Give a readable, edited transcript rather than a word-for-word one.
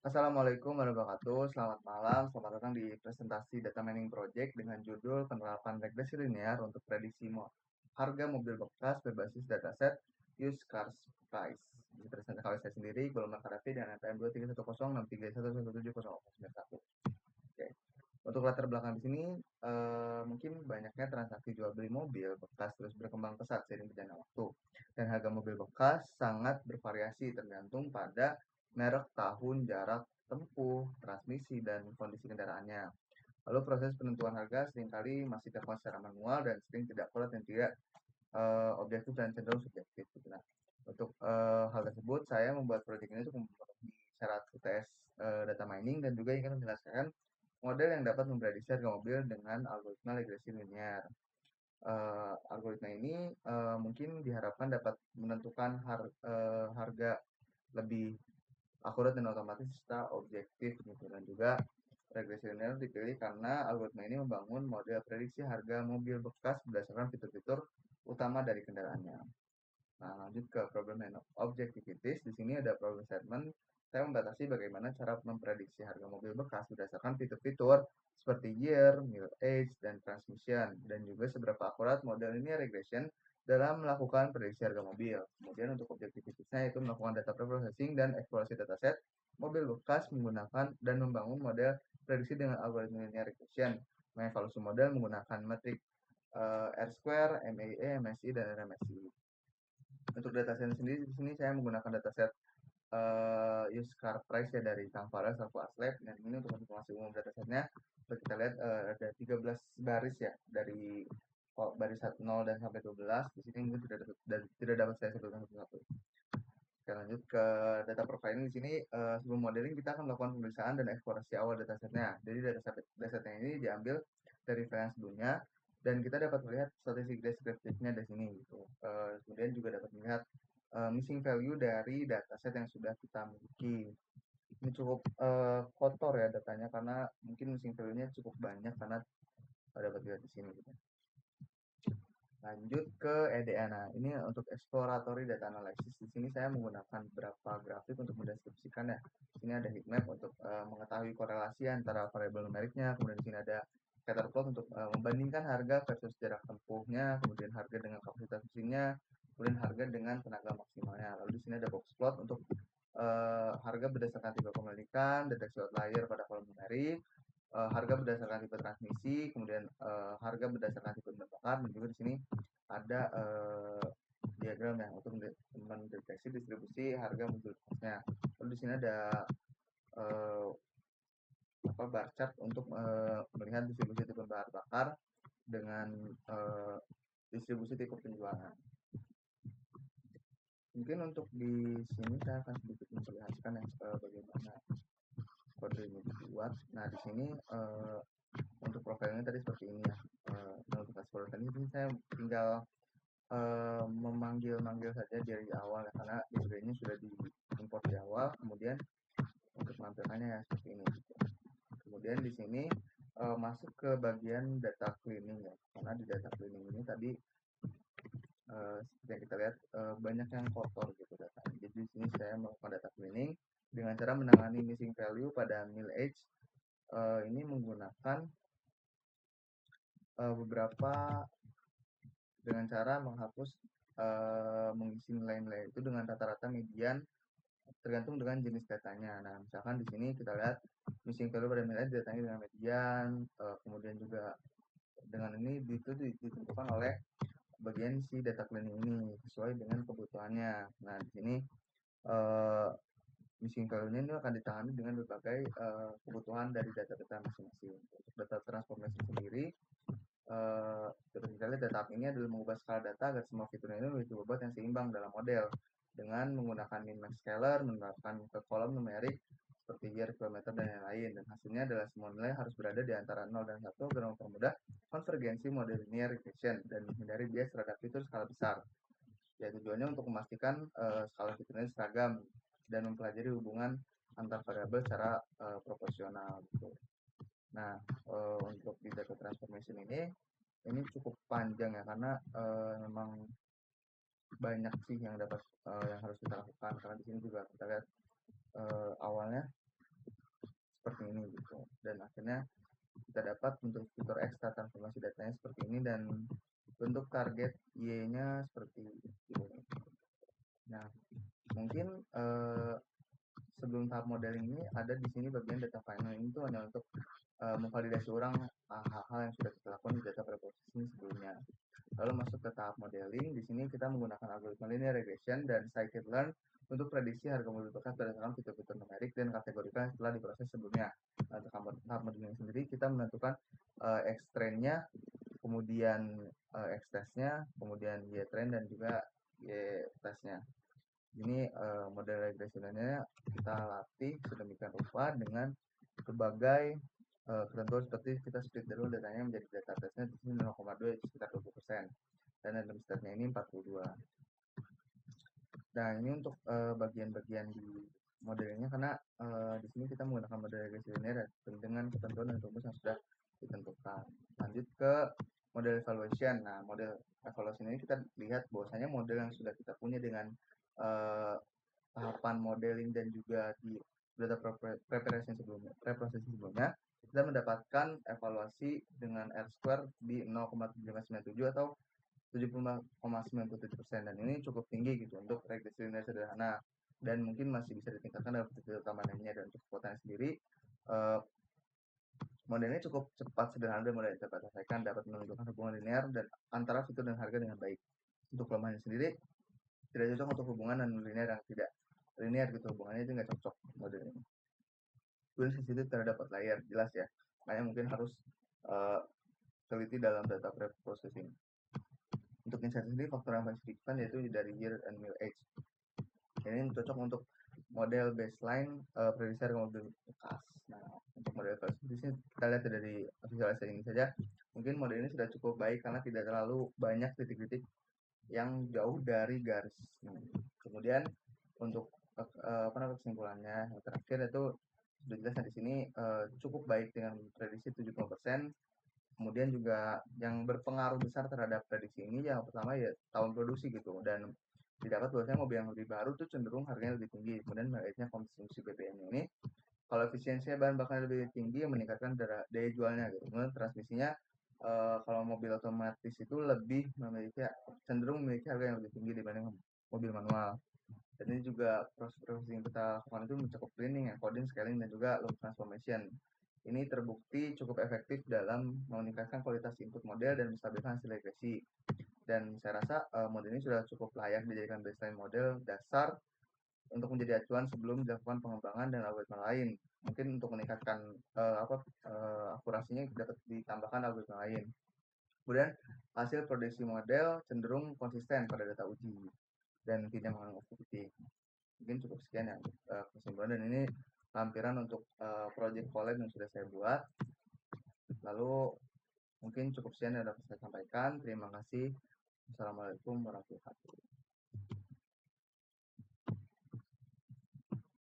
Assalamualaikum warahmatullahi wabarakatuh. Selamat malam, selamat datang di presentasi Data Mining Project dengan judul Penerapan Regresi Linear untuk Prediksi Harga Mobil Bekas Berbasis Dataset Used Cars Price. Di presentasi kali saya sendiri, golongan KDP dengan NPM 2310634170091. Oke. Untuk latar belakang di sini, mungkin banyaknya transaksi jual beli mobil bekas terus berkembang pesat seiring berjalannya waktu. Dan harga mobil bekas sangat bervariasi tergantung pada merek, tahun, jarak tempuh, transmisi, dan kondisi kendaraannya. Lalu proses penentuan harga seringkali masih dilakukan secara manual dan sering tidak akurat dan tidak objektif dan cenderung subjektif. Gitu. Nah, untuk hal tersebut saya membuat proyek ini untuk memenuhi syarat UTS data mining dan juga ingin menjelaskan model yang dapat memprediksi harga mobil dengan algoritma regresi linear. Algoritma ini mungkin diharapkan dapat menentukan harga lebih akurat dan otomatis serta objektif gitu. Dan juga regresi linear dipilih karena algoritma ini membangun model prediksi harga mobil bekas berdasarkan fitur-fitur utama dari kendaraannya. Nah, lanjut ke problem and objectivities. Di sini ada problem statement. Saya membatasi bagaimana cara memprediksi harga mobil bekas berdasarkan fitur-fitur seperti year, middle age, dan transmission, dan juga seberapa akurat model ini regression dalam melakukan prediksi harga mobil. Kemudian untuk objektivitasnya itu melakukan data preprocessing dan eksplorasi dataset mobil bekas menggunakan dan membangun model prediksi dengan algoritma linear regression, mengevaluasi model menggunakan metrik R-square, MAE, MSI, dan RMSI. Untuk dataset sendiri di sini saya menggunakan dataset used car price ya dari Kang Farel selaku Aslab. Dan ini untuk informasi umum datasetnya kita lihat ada 13 baris ya dari baris 0 dan sampai 12. Di sini mungkin tidak dapat saya sebutkan satu-satu. Kita lanjut ke data profiling. Di sini sebelum modeling kita akan melakukan pemeriksaan dan eksplorasi awal datasetnya. Jadi datasetnya ini diambil dari referensi sebelumnya dan kita dapat melihat statistik deskriptifnya di sini gitu. Kemudian juga dapat melihat missing value dari dataset yang sudah kita miliki. Ini cukup kotor ya datanya karena mungkin missing value-nya cukup banyak karena dapat dilihat di sini gitu. Lanjut ke EDA. Nah, ini untuk exploratory data analysis. Di sini saya menggunakan beberapa grafik untuk mendeskripsikan ya. Di sini ada heatmap untuk mengetahui korelasi antara variabel numeriknya. Kemudian di sini ada scatter plot untuk membandingkan harga versus jarak tempuhnya, kemudian harga dengan kapasitas mesinnya, kemudian harga dengan tenaga maksimalnya. Lalu di sini ada box plot untuk harga berdasarkan tipe pemilikan, deteksi outlier pada kolom numerik, harga berdasarkan tipe transmisi, kemudian harga berdasarkan tipe bahan bakar, dan juga di sini ada diagram yang untuk mendeteksi distribusi harga mobil bekasnya. Lalu di sini ada bar chart untuk melihat distribusi tipe bahan bakar dengan distribusi tipe penjualan. Mungkin untuk di sini saya akan sedikit memperlihatkan ya bagaimana kode ini dibuat. Nah, di sini untuk profilnya tadi seperti ini ya. Nah, untuk dashboard tadi saya tinggal memanggil saja dari awal ya, karena library-nya sudah diimport di awal. Kemudian untuk menampilkannya ya seperti ini. Kemudian di sini masuk ke bagian data cleaning ya, karena di data cleaning ini tadi seperti yang kita lihat banyak yang kotor gitu datanya. Jadi di sini saya melakukan data cleaning dengan cara menangani missing value pada mill age. Ini menggunakan beberapa dengan cara menghapus mengisi nilai-nilai itu dengan rata-rata median tergantung dengan jenis datanya. Nah, misalkan di sini kita lihat missing value pada mill age datanya dengan median, kemudian juga dengan ini itu ditentukan oleh bagian si data cleaning ini sesuai dengan kebutuhannya. Nah, di sini missing value-nya ini akan ditangani dengan berbagai kebutuhan dari data-data masing-masing. Untuk data transformation sendiri, seperti kita lihat data ini adalah mengubah skala data agar semua fiturnya ini memiliki bobot yang seimbang dalam model dengan menggunakan min-max scalar, menerapkan ke kolom numerik seperti year, kilometer, dan lain-lain. Dan hasilnya adalah semua nilai harus berada di antara 0 dan 1 agar mempermudah konvergensi model linear regression dan menghindari bias terhadap fitur skala besar. Ya, tujuannya untuk memastikan skala fiturnya seragam dan mempelajari hubungan antar variabel secara proporsional gitu. Nah, untuk di data transformation ini cukup panjang ya karena memang banyak sih yang harus kita lakukan, karena di sini juga kita lihat awalnya seperti ini gitu. Dan akhirnya kita dapat untuk fitur ekstra transformasi datanya seperti ini dan bentuk target Y-nya seperti ini. Nah, mungkin sebelum tahap modeling ini ada di sini bagian data final ini tuh hanya untuk memvalidasi ulang hal-hal yang sudah kita lakukan di data preprocessing sebelumnya. Lalu masuk ke tahap modeling, di sini kita menggunakan algoritma linear regression dan scikit-learn untuk prediksi harga mobil bekas berdasarkan fitur-fitur numerik dan kategorikan setelah diproses sebelumnya. Nah, untuk tahap modeling sendiri kita menentukan X-trend-nya, kemudian X-test-nya, kemudian Y-trend dan juga Y-test-nya. Ini model regressionnya kita latih sedemikian rupa dengan berbagai ketentuan seperti kita split dulu datanya menjadi data testnya di sini 0,2 itu sekitar 20% dan random state-nya ini 42. Nah, ini untuk bagian-bagian di modelnya karena di sini kita menggunakan model regresi linear dengan ketentuan dan rumus yang sudah ditentukan. Lanjut ke model evaluation. Nah, model evaluation ini kita lihat bahwasanya model yang sudah kita punya dengan tahapan modeling dan juga di data preparation sebelumnya, kita mendapatkan evaluasi dengan R-square di 0,7597 atau 75,97%, dan ini cukup tinggi gitu untuk regresi linear sederhana dan mungkin masih bisa ditingkatkan dalam fitur utama lainnya. Dan untuk kekuatannya sendiri, modelnya cukup cepat, sederhana, dan mudah dapat diselesaikan, dapat menunjukkan hubungan linear dan antara fitur dan harga dengan baik. Untuk kelemahannya sendiri, tidak cocok untuk hubungan non linear yang tidak linear gitu, hubungannya itu nggak cocok model ini. Kemudian sensitif terhadap outlier, jelas ya, makanya mungkin harus teliti dalam data pre-processing. Untuk insight sendiri, faktor yang paling signifikan yaitu dari year and mil age. Ini cocok untuk model baseline prediksi harga mobil bekas. Nah, untuk model bekas di sini kita lihat dari visualisasi ini saja, mungkin model ini sudah cukup baik karena tidak terlalu banyak titik-titik yang jauh dari garis. Kemudian untuk kesimpulannya yang terakhir itu sudah jelas di sini cukup baik dengan prediksi 70%. Kemudian juga yang berpengaruh besar terhadap prediksi ini yang pertama ya tahun produksi gitu, dan didapat bahwasanya mobil yang lebih baru tuh cenderung harganya lebih tinggi. Kemudian menariknya konsumsi BBM ini, kalau efisiensinya bahan bakar lebih tinggi meningkatkan daya jualnya gitu. Kemudian transmisinya kalau mobil otomatis itu lebih memiliki, cenderung memiliki harga yang lebih tinggi dibanding mobil manual. Dan ini juga proses yang kita lakukan itu mencakup cleaning, encoding, scaling, dan juga loop transformation. Ini terbukti cukup efektif dalam meningkatkan kualitas input model dan menstabilkan hasil regresi. Dan saya rasa model ini sudah cukup layak dijadikan baseline model dasar untuk menjadi acuan sebelum dilakukan pengembangan dan algoritma lain. Mungkin untuk meningkatkan akurasinya dapat ditambahkan algoritma lain. Kemudian hasil prediksi model cenderung konsisten pada data uji dan tidak mengandung overfitting. Mungkin cukup sekian ya kesimpulan, dan ini lampiran untuk project collab yang sudah saya buat. Lalu mungkin cukup sekian yang dapat saya sampaikan. Terima kasih. Assalamualaikum warahmatullahi wabarakatuh.